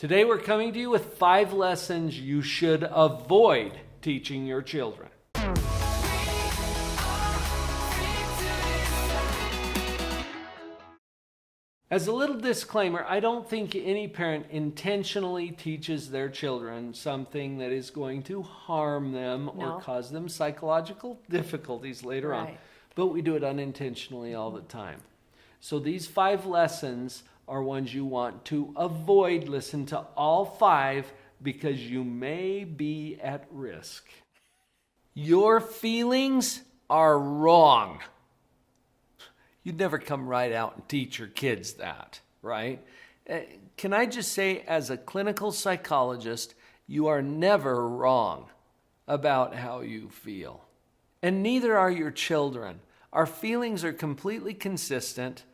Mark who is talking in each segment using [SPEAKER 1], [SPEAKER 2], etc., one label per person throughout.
[SPEAKER 1] Today we're coming to you with 5 lessons you should avoid teaching your children. As a little disclaimer, I don't think any parent intentionally teaches their children something that is going to harm them or cause them psychological difficulties later on. But we do it unintentionally all the time. So these 5 lessons are ones you want to avoid. Listen to all 5 because you may be at risk. Your feelings are wrong. You'd never come right out and teach your kids that, right? Can I just say, as a clinical psychologist, you are never wrong about how you feel. And neither are your children. Our feelings are completely consistent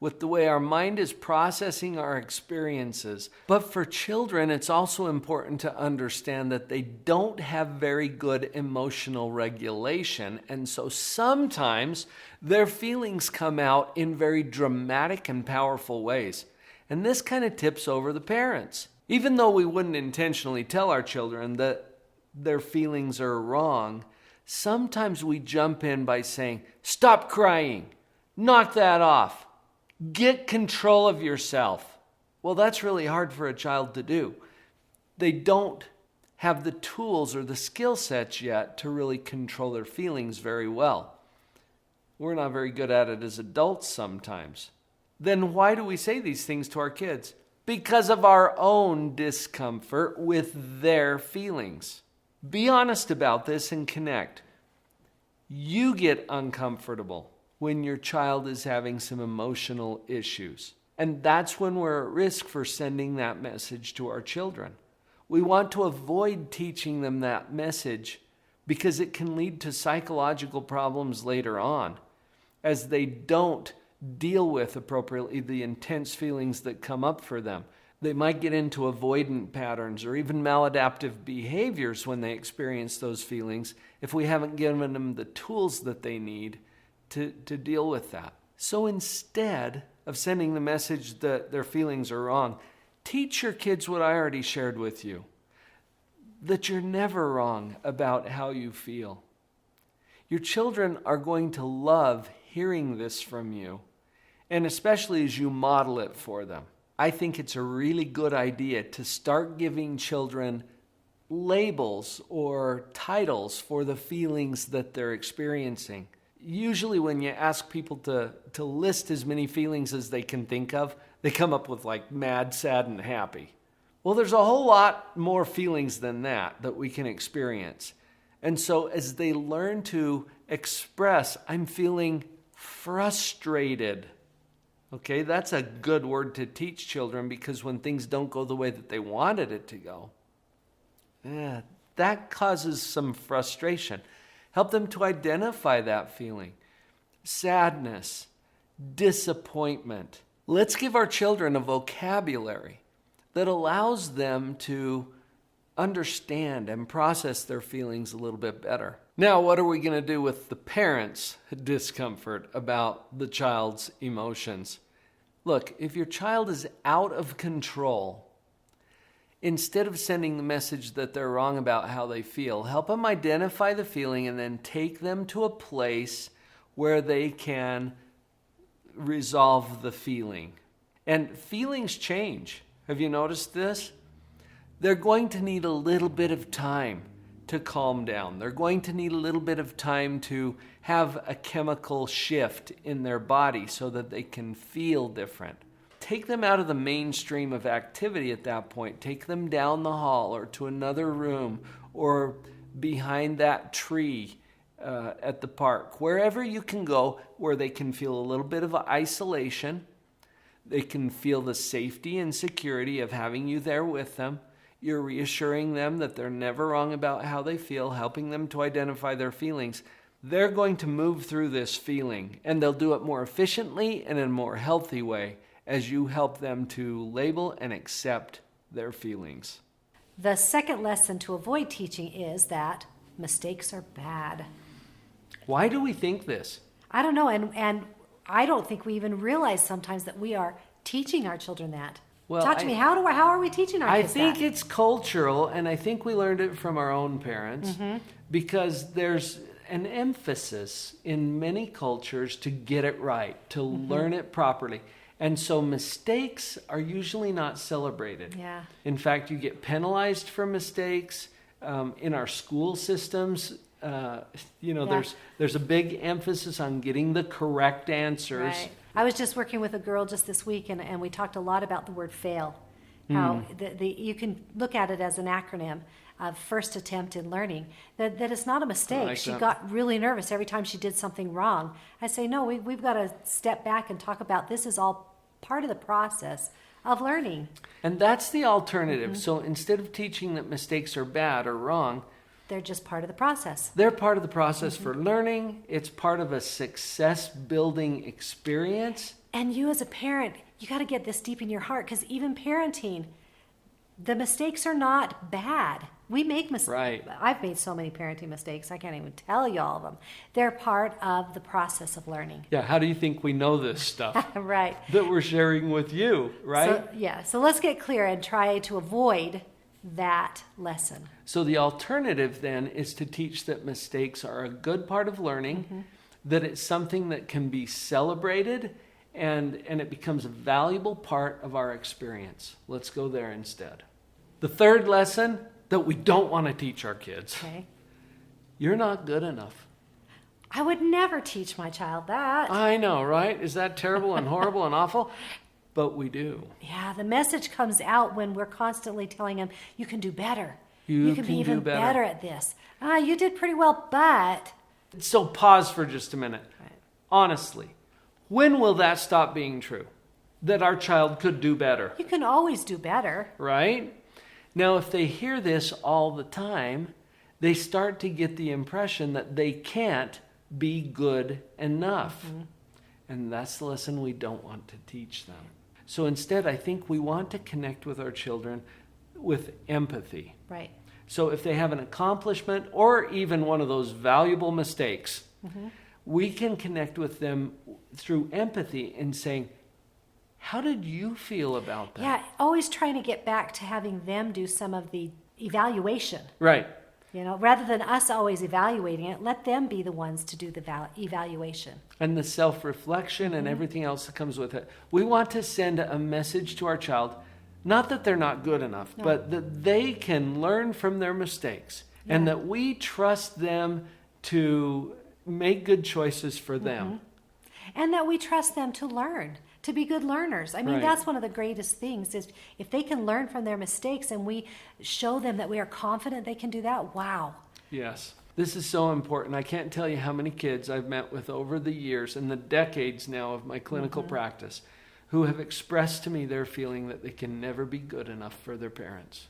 [SPEAKER 1] with the way our mind is processing our experiences. But for children, it's also important to understand that they don't have very good emotional regulation. And so sometimes their feelings come out in very dramatic and powerful ways. And this kind of tips over the parents. Even though we wouldn't intentionally tell our children that their feelings are wrong, sometimes we jump in by saying, "Stop crying, knock that off. Get control of yourself." Well, that's really hard for a child to do. They don't have the tools or the skill sets yet to really control their feelings very well. We're not very good at it as adults sometimes. Then why do we say these things to our kids? Because of our own discomfort with their feelings. Be honest about this and connect. You get uncomfortable when your child is having some emotional issues. And that's when we're at risk for sending that message to our children. We want to avoid teaching them that message because it can lead to psychological problems later on as they don't deal with appropriately the intense feelings that come up for them. They might get into avoidant patterns or even maladaptive behaviors when they experience those feelings if we haven't given them the tools that they need to deal with that. So instead of sending the message that their feelings are wrong, teach your kids what I already shared with you, that you're never wrong about how you feel. Your children are going to love hearing this from you, and especially as you model it for them. I think it's a really good idea to start giving children labels or titles for the feelings that they're experiencing. Usually when you ask people to list as many feelings as they can think of, they come up with like mad, sad, and happy. Well, there's a whole lot more feelings than that we can experience. And so as they learn to express, I'm feeling frustrated. Okay, that's a good word to teach children because when things don't go the way that they wanted it to go, that causes some frustration. Help them to identify that feeling. Sadness, disappointment. Let's give our children a vocabulary that allows them to understand and process their feelings a little bit better. Now, what are we going to do with the parents' discomfort about the child's emotions? Look, if your child is out of control, instead of sending the message that they're wrong about how they feel, help them identify the feeling and then take them to a place where they can resolve the feeling. And feelings change. Have you noticed this? They're going to need a little bit of time to calm down. They're going to need a little bit of time to have a chemical shift in their body so that they can feel different. Take them out of the mainstream of activity at that point. Take them down the hall or to another room or behind that tree at the park. Wherever you can go where they can feel a little bit of isolation. They can feel the safety and security of having you there with them. You're reassuring them that they're never wrong about how they feel, helping them to identify their feelings. They're going to move through this feeling, and they'll do it more efficiently and in a more healthy way as you help them to label and accept their feelings.
[SPEAKER 2] The second lesson to avoid teaching is that mistakes are bad.
[SPEAKER 1] Why do we think this?
[SPEAKER 2] I don't know, and I don't think we even realize sometimes that we are teaching our children that.
[SPEAKER 1] Well,
[SPEAKER 2] Talk to me. How are we teaching our
[SPEAKER 1] I
[SPEAKER 2] kids
[SPEAKER 1] think
[SPEAKER 2] that?
[SPEAKER 1] it's cultural, and I think we learned it from our own parents because there's an emphasis in many cultures to get it right, to learn it properly. And so mistakes are usually not celebrated.
[SPEAKER 2] Yeah.
[SPEAKER 1] In fact, you get penalized for mistakes. In our school systems, there's a big emphasis on getting the correct answers.
[SPEAKER 2] Right. I was just working with a girl just this week, and we talked a lot about the word fail. How you can look at it as an acronym of first attempt in learning. That it's not a mistake.
[SPEAKER 1] Like
[SPEAKER 2] she
[SPEAKER 1] that.
[SPEAKER 2] got really nervous every time she did something wrong. I say, no, we've got to step back and talk about this is all part of the process of learning.
[SPEAKER 1] And that's the alternative. So instead of teaching that mistakes are bad or wrong,
[SPEAKER 2] They're just part of the process.
[SPEAKER 1] they're part of the process for learning. It's part of a success-building experience.
[SPEAKER 2] And you as a parent, you got to get this deep in your heart, because even parenting, the mistakes are not bad. We make mistakes.
[SPEAKER 1] Right.
[SPEAKER 2] I've made so many parenting mistakes, I can't even tell you all of them. They're part of the process of learning.
[SPEAKER 1] Yeah, how do you think we know this stuff
[SPEAKER 2] Right.
[SPEAKER 1] that we're sharing with you, right?
[SPEAKER 2] So let's get clear and try to avoid that lesson.
[SPEAKER 1] So the alternative then is to teach that mistakes are a good part of learning, that it's something that can be celebrated, and it becomes a valuable part of our experience. Let's go there instead. The third lesson that we don't want to teach our kids.
[SPEAKER 2] Okay.
[SPEAKER 1] You're not good enough.
[SPEAKER 2] I would never teach my child that.
[SPEAKER 1] I know, right? Is that terrible and horrible and awful? But we do.
[SPEAKER 2] Yeah, the message comes out when we're constantly telling them, you can do better.
[SPEAKER 1] You
[SPEAKER 2] can
[SPEAKER 1] can
[SPEAKER 2] be even
[SPEAKER 1] do better.
[SPEAKER 2] better at this. You did pretty well, but...
[SPEAKER 1] So pause for just a minute.
[SPEAKER 2] Right.
[SPEAKER 1] Honestly, when will that stop being true? That our child could do better,
[SPEAKER 2] You can always do better.
[SPEAKER 1] right? Now, if they hear this all the time, they start to get the impression that they can't be good enough. And that's the lesson we don't want to teach them. So instead, I think we want to connect with our children with empathy.
[SPEAKER 2] Right.
[SPEAKER 1] So if they have an accomplishment or even one of those valuable mistakes, we can connect with them through empathy and saying, how did you feel about that?
[SPEAKER 2] Yeah, always trying to get back to having them do some of the evaluation.
[SPEAKER 1] Right.
[SPEAKER 2] Rather than us always evaluating it, let them be the ones to do the evaluation.
[SPEAKER 1] And the self-reflection and everything else that comes with it. We want to send a message to our child, not that they're not good enough, but that they can learn from their mistakes and that we trust them to make good choices for them.
[SPEAKER 2] And that we trust them to learn, to be good learners. I mean,
[SPEAKER 1] Right.
[SPEAKER 2] that's one of the greatest things is if they can learn from their mistakes and we show them that we are confident they can do that, wow.
[SPEAKER 1] Yes. This is so important. I can't tell you how many kids I've met with over the years and the decades now of my clinical practice who have expressed to me their feeling that they can never be good enough for their parents.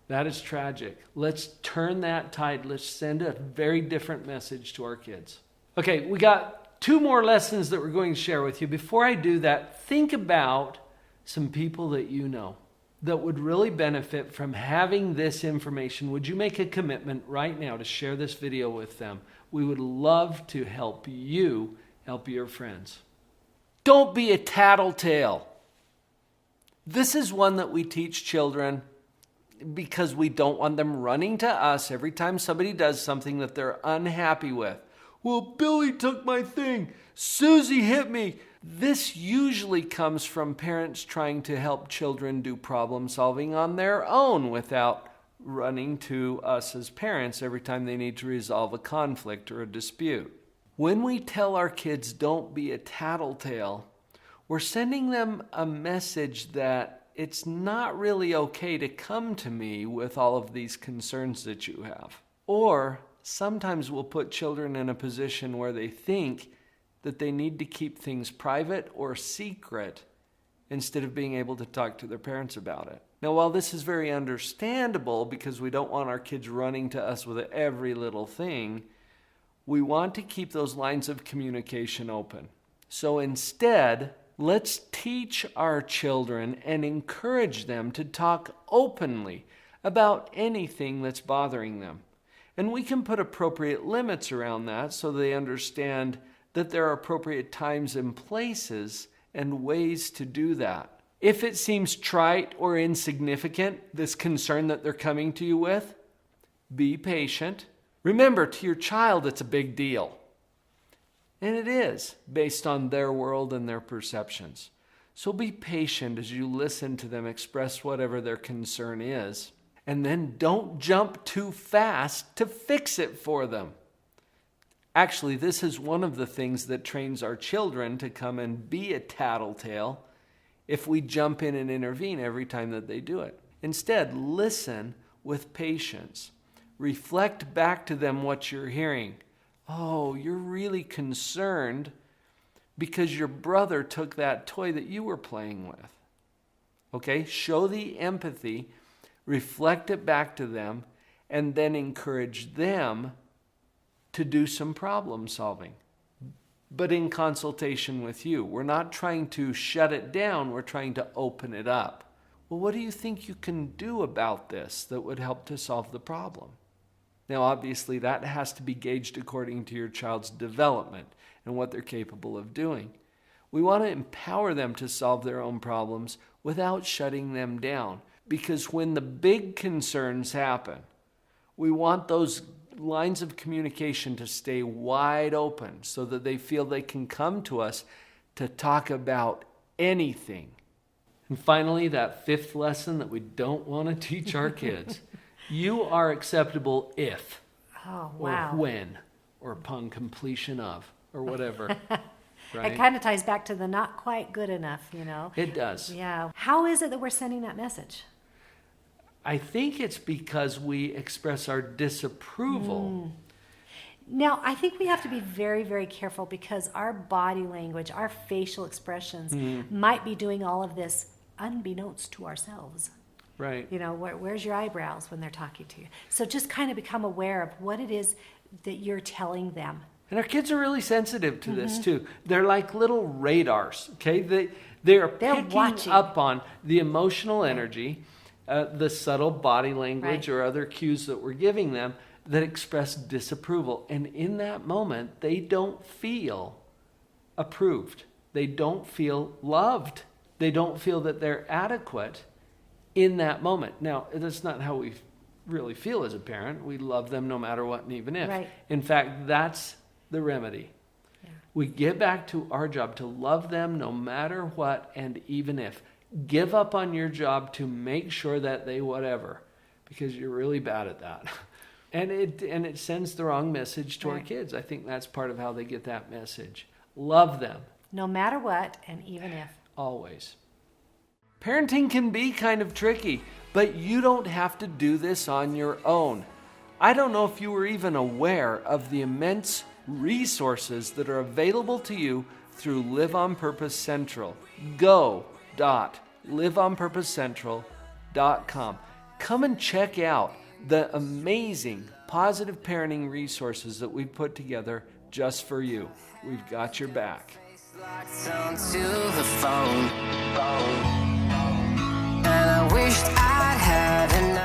[SPEAKER 1] That is tragic. Let's turn that tide. Let's send a very different message to our kids. Okay, we got 2 more lessons that we're going to share with you. Before I do that, think about some people that you know that would really benefit from having this information. Would you make a commitment right now to share this video with them? We would love to help you help your friends. Don't be a tattletale. This is one that we teach children because we don't want them running to us every time somebody does something that they're unhappy with. Well, Billy took my thing. Susie hit me. This usually comes from parents trying to help children do problem solving on their own without running to us as parents every time they need to resolve a conflict or a dispute. When we tell our kids don't be a tattletale, we're sending them a message that it's not really okay to come to me with all of these concerns that you have. Or sometimes we'll put children in a position where they think that they need to keep things private or secret instead of being able to talk to their parents about it. Now, while this is very understandable because we don't want our kids running to us with every little thing, we want to keep those lines of communication open. So instead, let's teach our children and encourage them to talk openly about anything that's bothering them. And we can put appropriate limits around that so they understand that there are appropriate times and places and ways to do that. If it seems trite or insignificant, this concern that they're coming to you with, be patient. Remember, to your child, it's a big deal. And it is, based on their world and their perceptions. So be patient as you listen to them express whatever their concern is. And then don't jump too fast to fix it for them. Actually, this is one of the things that trains our children to come and be a tattletale if we jump in and intervene every time that they do it. Instead, listen with patience. Reflect back to them what you're hearing. Oh, you're really concerned because your brother took that toy that you were playing with. Okay, show the empathy, reflect it back to them, and then encourage them to do some problem solving, but in consultation with you. We're not trying to shut it down, we're trying to open it up. Well, what do you think you can do about this that would help to solve the problem? Now, obviously, that has to be gauged according to your child's development and what they're capable of doing. We want to empower them to solve their own problems without shutting them down, because when the big concerns happen, we want those lines of communication to stay wide open so that they feel they can come to us to talk about anything. And finally, that fifth lesson that we don't want to teach our kids. You are acceptable if,
[SPEAKER 2] oh, wow,
[SPEAKER 1] or when, or upon completion of, or whatever. Right?
[SPEAKER 2] It kind of ties back to the not quite good enough,
[SPEAKER 1] It does.
[SPEAKER 2] Yeah. How is it that we're sending that message?
[SPEAKER 1] I think it's because we express our disapproval.
[SPEAKER 2] Now, I think we have to be very, very careful because our body language, our facial expressions might be doing all of this unbeknownst to ourselves.
[SPEAKER 1] Right.
[SPEAKER 2] Where's your eyebrows when they're talking to you? So just kind of become aware of what it is that you're telling them.
[SPEAKER 1] And our kids are really sensitive to this too. They're like little radars, okay? They're picking
[SPEAKER 2] watching
[SPEAKER 1] up on the emotional energy, the subtle body language or other cues that we're giving them that express disapproval. And in that moment, they don't feel approved. They don't feel loved. They don't feel that they're adequate in that moment. Now, that's not how we really feel as a parent. We love them no matter what and even if.
[SPEAKER 2] Right.
[SPEAKER 1] In fact, that's the remedy. Yeah. We get back to our job to love them no matter what and even if. Give up on your job to make sure that they whatever, because you're really bad at that. And it sends the wrong message to our kids. I think that's part of how they get that message. Love them.
[SPEAKER 2] No matter what and even if.
[SPEAKER 1] Always. Parenting can be kind of tricky, but you don't have to do this on your own. I don't know if you were even aware of the immense resources that are available to you through Live on Purpose Central. Go.liveonpurposecentral.com. Come and check out the amazing positive parenting resources that we've put together just for you. We've got your back. Locked onto the phone. And I wished I had enough.